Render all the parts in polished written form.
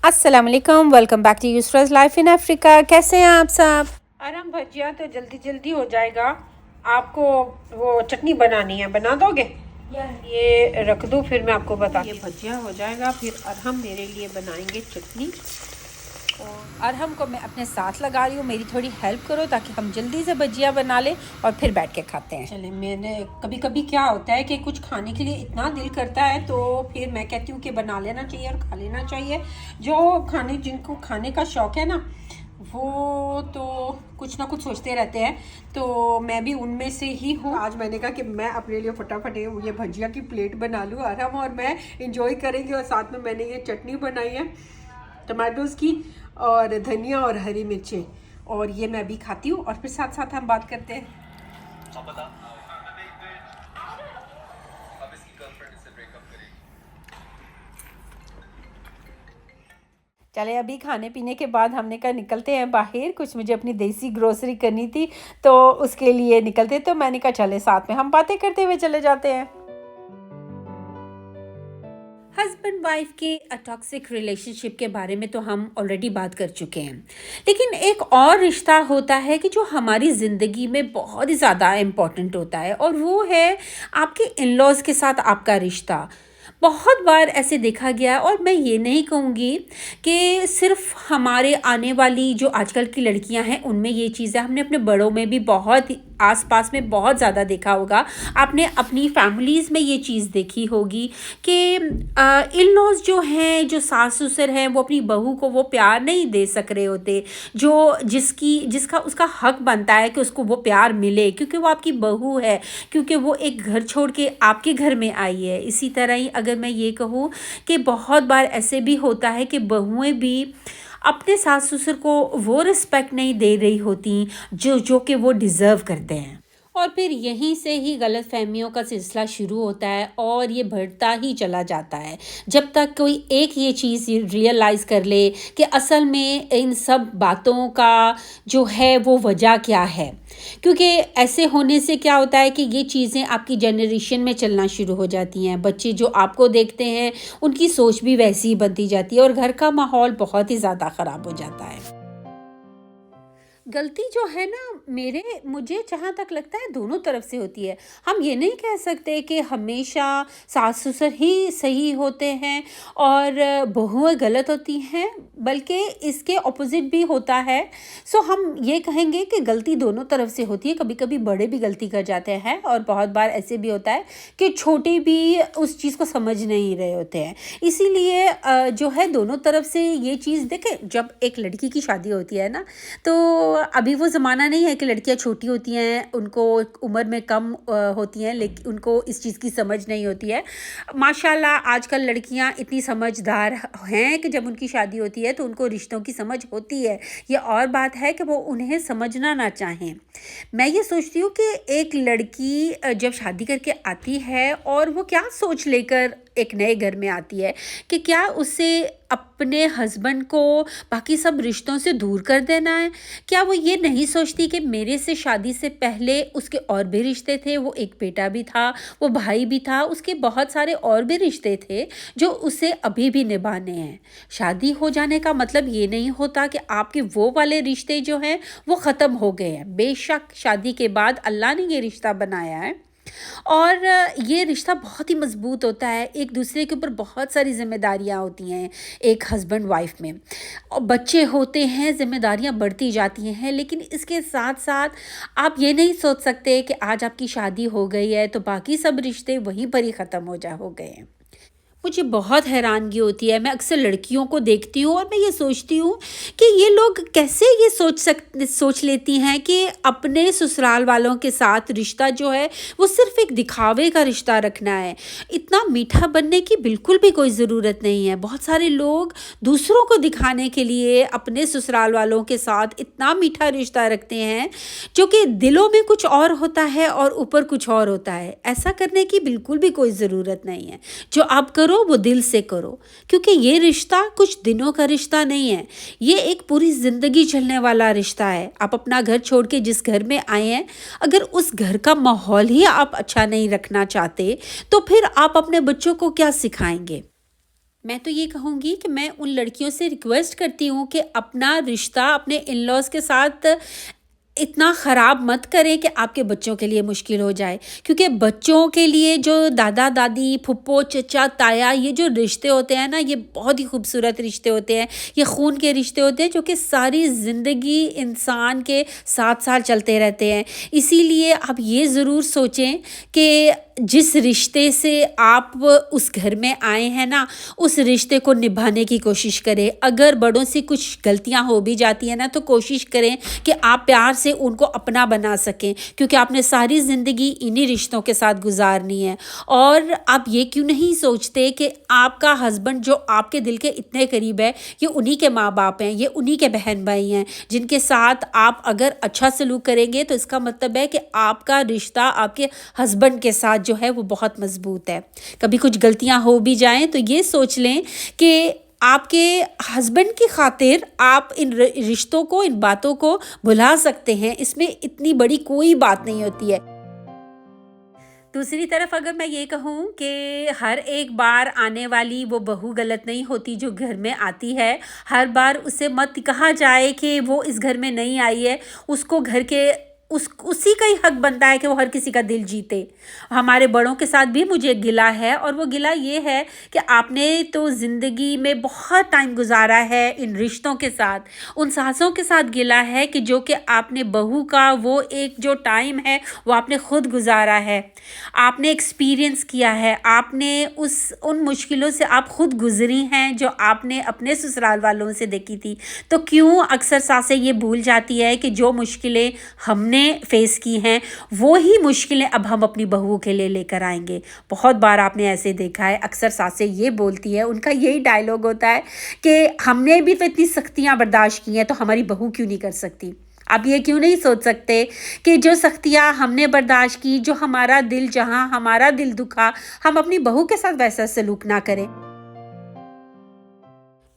अस्सलाम वालेकुम, welcome back to Yusraj life in Africa. कैसे हैं आप सब? आराम भजिया तो जल्दी जल्दी हो जाएगा। आपको वो चटनी बनानी है, बना दोगे? ये रख दो, फिर मैं आपको बता। ये भजिया हो जाएगा, फिर अरहम मेरे लिए बनाएंगे चटनी। और अरहम को मैं अपने साथ लगा रही हूँ, मेरी थोड़ी हेल्प करो ताकि हम जल्दी से भजिया बना लें और फिर बैठ के खाते हैं। चले, मैंने कभी कभी क्या होता है कि कुछ खाने के लिए इतना दिल करता है तो फिर मैं कहती हूँ कि बना लेना चाहिए और खा लेना चाहिए। जिनको खाने का शौक है ना, वो तो कुछ ना कुछ सोचते रहते हैं, तो मैं भी उनमें से ही हूँ। आज मैंने कहा कि मैं अपने लिए फटाफट ये भजिया की प्लेट बना लूँ, आराम और मैं इंजॉय करेंगे। और साथ में मैंने ये चटनी बनाई है टमाटोज़ की, और धनिया और हरी मिर्चें, और ये मैं भी खाती हूँ। और फिर साथ साथ हम बात करते हैं। चले, अभी खाने पीने के बाद हमने कहा निकलते हैं बाहर, कुछ मुझे अपनी देसी ग्रोसरी करनी थी तो उसके लिए निकलते। तो मैंने कहा चले साथ में हम बातें करते हुए चले जाते हैं। हस्बैंड वाइफ के टॉक्सिक रिलेशनशिप के बारे में तो हम ऑलरेडी बात कर चुके हैं, लेकिन एक और रिश्ता होता है कि जो हमारी ज़िंदगी में बहुत ही ज़्यादा इम्पॉर्टेंट होता है, और वो है आपके इन लॉज़ के साथ आपका रिश्ता। बहुत बार ऐसे देखा गया है, और मैं ये नहीं कहूँगी कि सिर्फ हमारे आने वाली जो आजकल की लड़कियां हैं उनमें ये चीज़ है, हमने अपने बड़ों में भी बहुत आसपास में बहुत ज़्यादा देखा होगा। आपने अपनी फैमिलीज़ में ये चीज़ देखी होगी कि इन लॉज जो हैं, जो सास ससुर हैं, वो अपनी बहू को वो प्यार नहीं दे सक रहे होते जो जिसका उसका हक बनता है कि उसको वो प्यार मिले, क्योंकि वो आपकी बहू है, क्योंकि वो एक घर छोड़ के आपके घर में आई है। इसी तरह ही अगर मैं ये कहूँ कि बहुत बार ऐसे भी होता है कि बहुएं भी अपने सास ससुर को वो रिस्पेक्ट नहीं दे रही होती जो कि वो डिज़र्व करते हैं, और फिर यहीं से ही गलतफहमियों का सिलसिला शुरू होता है और ये बढ़ता ही चला जाता है जब तक कोई एक ये चीज़ रियलाइज़ कर ले कि असल में इन सब बातों का जो है वो वजह क्या है। क्योंकि ऐसे होने से क्या होता है कि ये चीज़ें आपकी जनरेशन में चलना शुरू हो जाती हैं। बच्चे जो आपको देखते हैं उनकी सोच भी वैसी ही बनती जाती है और घर का माहौल बहुत ही ज़्यादा ख़राब हो जाता है। गलती जो है ना, मुझे जहाँ तक लगता है दोनों तरफ से होती है। हम ये नहीं कह सकते कि हमेशा सास ससुर ही सही होते हैं और बहुएं गलत होती हैं, बल्कि इसके ऑपोजिट भी होता है। सो हम ये कहेंगे कि गलती दोनों तरफ से होती है। कभी कभी बड़े भी गलती कर जाते हैं और बहुत बार ऐसे भी होता है कि छोटे भी उस चीज़ को समझ नहीं रहे होते हैं। इसीलिए जो है दोनों तरफ से ये चीज़ देखें। जब एक लड़की की शादी होती है ना, तो अभी वो ज़माना नहीं है कि लड़कियां छोटी होती हैं, उनको उम्र में कम होती हैं, लेकिन उनको इस चीज़ की समझ नहीं होती है। माशाल्लाह आजकल लड़कियां इतनी समझदार हैं कि जब उनकी शादी होती है तो उनको रिश्तों की समझ होती है। ये और बात है कि वो उन्हें समझना ना चाहें। मैं ये सोचती हूँ कि एक लड़की जब शादी करके आती है और वो क्या सोच लेकर एक नए घर में आती है कि क्या उसे अपने हस्बैंड को बाकी सब रिश्तों से दूर कर देना है। क्या वो ये नहीं सोचती कि मेरे से शादी से पहले उसके और भी रिश्ते थे, वो एक बेटा भी था, वो भाई भी था, उसके बहुत सारे और भी रिश्ते थे जो उसे अभी भी निभाने हैं। शादी हो जाने का मतलब ये नहीं होता कि आपके वो वाले रिश्ते जो हैं वो ख़त्म हो गए हैं। बेशक शादी के बाद अल्लाह ने ये रिश्ता बनाया है और ये रिश्ता बहुत ही मज़बूत होता है। एक दूसरे के ऊपर बहुत सारी ज़िम्मेदारियाँ होती हैं एक हस्बैंड वाइफ में, और बच्चे होते हैं, ज़िम्मेदारियाँ बढ़ती जाती हैं। लेकिन इसके साथ साथ आप ये नहीं सोच सकते कि आज आपकी शादी हो गई है तो बाकी सब रिश्ते वहीं पर ही ख़त्म हो गए हैं। मुझे बहुत हैरानगी होती है, मैं अक्सर लड़कियों को देखती हूँ और मैं ये सोचती हूँ कि ये लोग कैसे ये सोच लेती हैं कि अपने ससुराल वालों के साथ रिश्ता जो है वो सिर्फ एक दिखावे का रिश्ता रखना है। इतना मीठा बनने की बिल्कुल भी कोई ज़रूरत नहीं है। बहुत सारे लोग दूसरों को दिखाने के लिए अपने ससुराल वालों के साथ इतना मीठा रिश्ता रखते हैं जो कि दिलों में कुछ और होता है और ऊपर कुछ और होता है। ऐसा करने की बिल्कुल भी कोई ज़रूरत नहीं है। जो आप करो वो दिल से करो, क्योंकि ये रिश्ता कुछ दिनों का रिश्ता नहीं है, ये एक पूरी ज़िंदगी चलने वाला रिश्ता है। आप अपना घर छोड़ के जिस घर में आए हैं, अगर उस घर का माहौल ही आप अच्छा नहीं रखना चाहते तो फिर आप अपने बच्चों को क्या सिखाएंगे। मैं तो ये कहूँगी कि मैं उन लड़कियों से रिक्वेस्ट करती हूँ कि अपना रिश्ता अपने इन-लॉज़ के साथ इतना ख़राब मत करें कि आपके बच्चों के लिए मुश्किल हो जाए। क्योंकि बच्चों के लिए जो दादा-दादी, फूफो, चचा, ताया ये जो रिश्ते होते हैं ना, ये बहुत ही खूबसूरत रिश्ते होते हैं। ये खून के रिश्ते होते हैं जो कि सारी ज़िंदगी इंसान के साथ-साथ चलते रहते हैं। इसीलिए आप ये ज़रूर सोचें कि जिस रिश्ते से आप उस घर में आए हैं ना, उस रिश्ते को निभाने की कोशिश करें। अगर बड़ों से कुछ गलतियाँ हो भी जाती हैं ना, तो कोशिश करें कि आप प्यार से उनको अपना बना सकें, क्योंकि आपने सारी ज़िंदगी इन्हीं रिश्तों के साथ गुजारनी है। और आप ये क्यों नहीं सोचते कि आपका हस्बैंड जो आपके दिल के इतने करीब है, ये उन्हीं के माँ बाप हैं, ये उन्हीं के बहन भाई हैं, जिनके साथ आप अगर अच्छा सलूक करेंगे तो इसका मतलब है कि आपका रिश्ता आपके हस्बैंड के साथ जो है वो बहुत मजबूत है। कभी कुछ गलतियां हो भी जाएं तो ये सोच लें कि आपके हस्बैंड की खातिर आप इन रिश्तों को, इन बातों को भुला सकते हैं। इसमें इतनी बड़ी कोई बात नहीं होती है। दूसरी तरफ अगर मैं ये कहूँ कि हर एक बार आने वाली वो बहू गलत नहीं होती जो घर में आती है। हर बार उसे मत कहा जाए कि वो इस घर में नहीं आई है, उसको घर के उसी का ही हक बनता है कि वो हर किसी का दिल जीते। हमारे बड़ों के साथ भी मुझे गिला है, और वो गिला ये है कि आपने तो ज़िंदगी में बहुत टाइम गुजारा है इन रिश्तों के साथ, उन सासों के साथ गिला है कि जो कि आपने बहू का वो एक जो टाइम है वो आपने ख़ुद गुजारा है, आपने एक्सपीरियंस किया है, आपने उन मुश्किलों से आप ख़ुद गुजरी हैं जो आपने अपने ससुराल वालों से देखी थी। तो क्यों अक्सर सासें ये भूल जाती है कि जो मुश्किलें हमने फेस की हैं वो ही मुश्किलें अब हम अपनी बहुओं के लिए लेकर आएंगे। बहुत बार आपने ऐसे देखा है, अक्सर सासें ये बोलती है, उनका यही डायलॉग होता है कि हमने भी तो इतनी सख्तियां बर्दाश्त की हैं तो हमारी बहू क्यों नहीं कर सकती। आप ये क्यों नहीं सोच सकते कि जो सख्तियां हमने बर्दाश्त की, जो हमारा दिल, जहां हमारा दिल दुखा, हम अपनी बहू के साथ वैसा सलूक ना करें।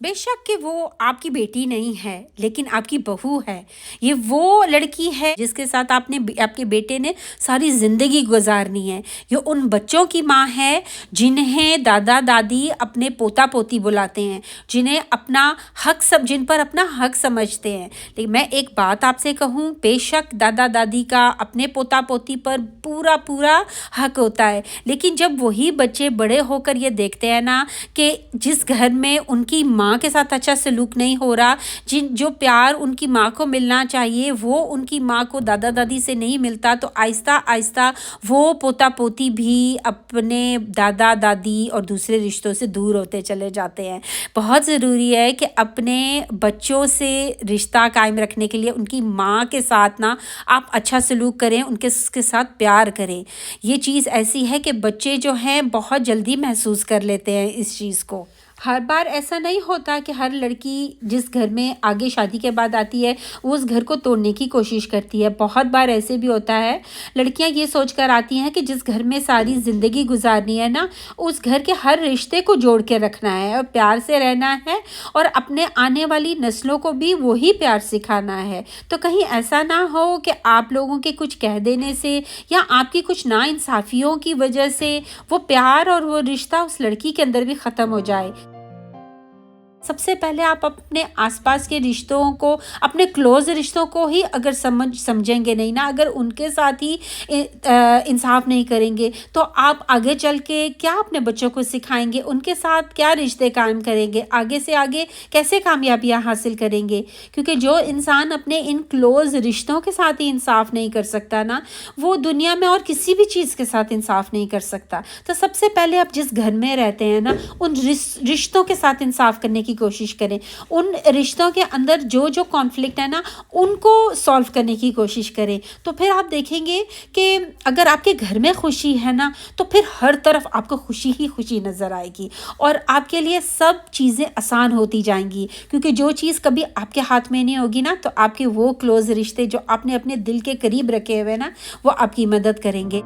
बेशक कि वो आपकी बेटी नहीं है, लेकिन आपकी बहू है। ये वो लड़की है जिसके साथ आपके बेटे ने सारी ज़िंदगी गुजारनी है। ये उन बच्चों की माँ है जिन्हें दादा दादी अपने पोता पोती बुलाते हैं, जिन्हें अपना हक जिन पर अपना हक समझते हैं। लेकिन मैं एक बात आपसे कहूँ, बेशक दादा दादी का अपने पोता पोती पर पूरा पूरा हक होता है, लेकिन जब वही बच्चे बड़े होकर ये देखते हैं ना कि जिस घर में उनकी माँ के साथ अच्छा सलूक नहीं हो रहा, जो प्यार उनकी माँ को मिलना चाहिए वो उनकी माँ को दादा दादी से नहीं मिलता, तो आहिस्ता आहिस्ता वो पोता पोती भी अपने दादा दादी और दूसरे रिश्तों से दूर होते चले जाते हैं। बहुत ज़रूरी है कि अपने बच्चों से रिश्ता कायम रखने के लिए उनकी माँ के साथ ना आप अच्छा सलूक करें, उनके साथ प्यार करें। ये चीज़ ऐसी है कि बच्चे जो हैं बहुत जल्दी महसूस कर लेते हैं इस चीज़ को। हर बार ऐसा नहीं होता कि हर लड़की जिस घर में आगे शादी के बाद आती है वो उस घर को तोड़ने की कोशिश करती है। बहुत बार ऐसे भी होता है, लड़कियां ये सोच कर आती हैं कि जिस घर में सारी ज़िंदगी गुजारनी है ना, उस घर के हर रिश्ते को जोड़ के रखना है और प्यार से रहना है, और अपने आने वाली नस्लों को भी वही प्यार सिखाना है। तो कहीं ऐसा ना हो कि आप लोगों के कुछ कह देने से या आपकी कुछ नाइंसाफ़ियों की वजह से वो प्यार और वो रिश्ता उस लड़की के अंदर भी ख़त्म हो जाए। सबसे पहले आप अपने आसपास के रिश्तों को, अपने क्लोज़ रिश्तों को ही अगर समझेंगे नहीं ना, अगर उनके साथ ही इंसाफ नहीं करेंगे, तो आप आगे चल के क्या अपने बच्चों को सिखाएंगे, उनके साथ क्या रिश्ते कायम करेंगे, आगे से आगे कैसे कामयाबियाँ हासिल करेंगे। क्योंकि जो इंसान अपने इन क्लोज़ रिश्तों के साथ ही इंसाफ नहीं कर सकता ना, वो दुनिया में और किसी भी चीज़ के साथ इंसाफ नहीं कर सकता। तो सबसे पहले आप जिस घर में रहते हैं ना, उन रिश्तों के साथ इंसाफ करने की कोशिश करें। उन रिश्तों के अंदर जो जो कॉन्फ्लिक्ट है ना, उनको सॉल्व करने की कोशिश करें। तो फिर आप देखेंगे कि अगर आपके घर में खुशी है ना, तो फिर हर तरफ आपको खुशी ही खुशी नज़र आएगी और आपके लिए सब चीज़ें आसान होती जाएंगी। क्योंकि जो चीज़ कभी आपके हाथ में नहीं होगी ना, तो आपके वो क्लोज़ रिश्ते जो आपने अपने दिल के करीब रखे हुए ना, वो आपकी मदद करेंगे।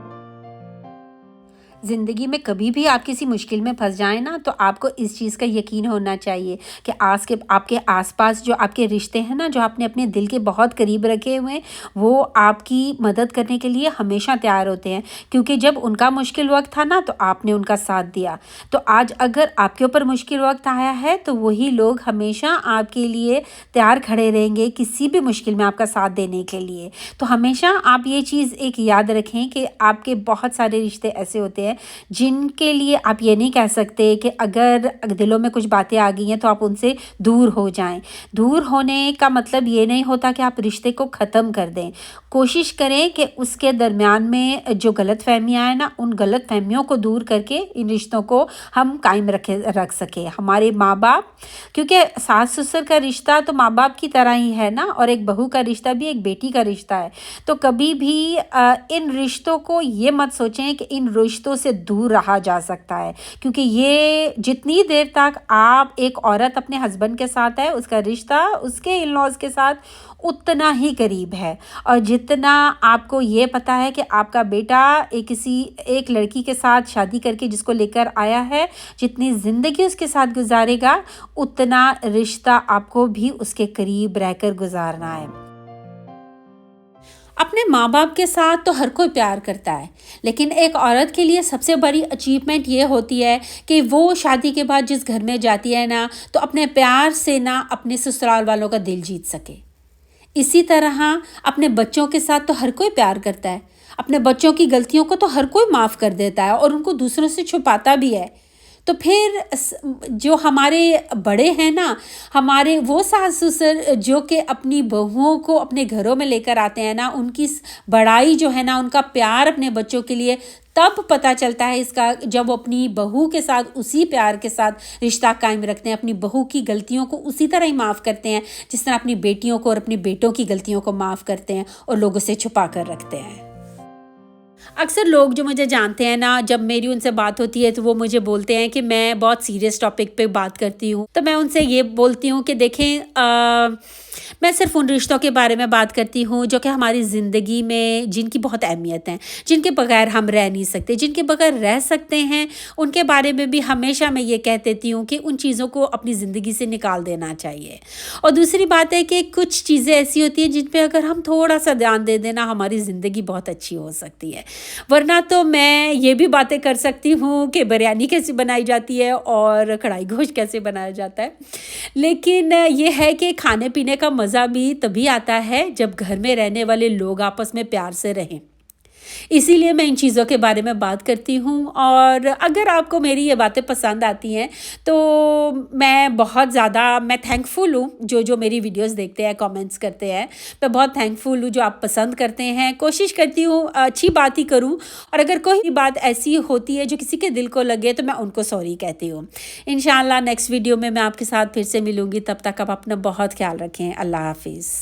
ज़िंदगी में कभी भी आप किसी मुश्किल में फँस जाएँ ना, तो आपको इस चीज़ का यकीन होना चाहिए कि आस के आपके आस-पास जो आपके रिश्ते हैं ना, जो आपने अपने दिल के बहुत करीब रखे हुए हैं, वो आपकी मदद करने के लिए हमेशा तैयार होते हैं। क्योंकि जब उनका मुश्किल वक़्त था ना, तो आपने उनका साथ दिया। तो आज अगर आपके ऊपर मुश्किल वक़्त आया है, तो वही लोग हमेशा आपके लिए तैयार खड़े रहेंगे, किसी भी मुश्किल में आपका साथ देने के लिए। तो हमेशा आप ये चीज़ एक याद रखें कि आपके बहुत सारे रिश्ते ऐसे होते हैं जिनके लिए आप ये नहीं कह सकते कि अगर दिलों में कुछ बातें आ गई हैं तो आप उनसे दूर हो जाएं। दूर होने का मतलब ये नहीं होता कि आप रिश्ते को ख़त्म कर दें। कोशिश करें कि उसके दरमियान में जो गलतफ़हमियाँ हैं ना, उन गलतफ़हमियों को दूर करके इन रिश्तों को हम कायम रख सकें। हमारे माँ बाप, क्योंकि सास ससुर का रिश्ता तो माँ बाप की तरह ही है ना, और एक बहू का रिश्ता भी एक बेटी का रिश्ता है। तो कभी भी इन रिश्तों को ये मत सोचें कि इन रिश्तों से दूर रहा जा सकता है, क्योंकि ये जितनी देर तक आप एक औरत अपने हस्बैंड के साथ है, उसका रिश्ता उसके इन लॉज के साथ उतना ही करीब है। और जितना आपको ये पता है कि आपका बेटा एक लड़की के साथ शादी करके जिसको लेकर आया है, जितनी ज़िंदगी उसके साथ गुजारेगा, उतना रिश्ता आपको भी उसके करीब रहकर गुजारना है। अपने माँ-बाप के साथ तो हर कोई प्यार करता है, लेकिन एक औरत के लिए सबसे बड़ी अचीवमेंट ये होती है कि वो शादी के बाद जिस घर में जाती है ना, तो अपने प्यार से ना अपने ससुराल वालों का दिल जीत सके। इसी तरह अपने बच्चों के साथ तो हर कोई प्यार करता है। अपने बच्चों की गलतियों को तो हर कोई माफ़ कर देता है और उनको दूसरों से छुपाता भी है। तो फिर जो हमारे बड़े हैं ना, हमारे वो सास ससुर जो कि अपनी बहुओं को अपने घरों में लेकर आते हैं ना, उनकी बड़ाई जो है ना, उनका प्यार अपने बच्चों के लिए तब पता चलता है इसका, जब वो अपनी बहू के साथ उसी प्यार के साथ रिश्ता कायम रखते हैं, अपनी बहू की गलतियों को उसी तरह ही माफ़ करते हैं जिस तरह अपनी बेटियों को और अपने बेटों की गलतियों को माफ़ करते हैं और लोगों से छुपा कर रखते हैं। अक्सर लोग जो मुझे जानते हैं ना, जब मेरी उनसे बात होती है तो वो मुझे बोलते हैं कि मैं बहुत सीरियस टॉपिक पे बात करती हूँ। तो मैं उनसे ये बोलती हूँ कि देखें, मैं सिर्फ़ उन रिश्तों के बारे में बात करती हूँ जो कि हमारी ज़िंदगी में जिनकी बहुत अहमियत है, जिनके बगैर हम रह नहीं सकते, जिनके बगैर रह सकते हैं, उनके बारे में भी हमेशा मैं ये कह देती हूँ कि उन चीज़ों को अपनी ज़िंदगी से निकाल देना चाहिए। और दूसरी बात है कि कुछ चीज़ें ऐसी होती हैं जिन पे अगर हम थोड़ा-सा ध्यान दे दें ना, हमारी ज़िंदगी बहुत अच्छी हो सकती है। वरना तो मैं ये भी बातें कर सकती हूँ कि बिरयानी कैसे बनाई जाती है और कढ़ाई गोश्त कैसे बनाया जाता है। लेकिन ये है कि खाने-पीने का मज़ा भी तभी आता है जब घर में रहने वाले लोग आपस में प्यार से रहें। इसीलिए मैं इन चीज़ों के बारे में बात करती हूँ, और अगर आपको मेरी ये बातें पसंद आती हैं तो मैं थैंकफुल हूँ, जो मेरी वीडियोस देखते हैं, कमेंट्स करते हैं। मैं बहुत थैंकफुल हूँ जो आप पसंद करते हैं। कोशिश करती हूँ अच्छी बात ही करूँ, और अगर कोई बात ऐसी होती है जो किसी के दिल को लगे तो मैं उनको सॉरी कहती हूँ। इंशाल्लाह नेक्स्ट वीडियो में मैं आपके साथ फिर से मिलूँगी। तब तक आप अपना बहुत ख्याल रखें। अल्लाह हाफिज़।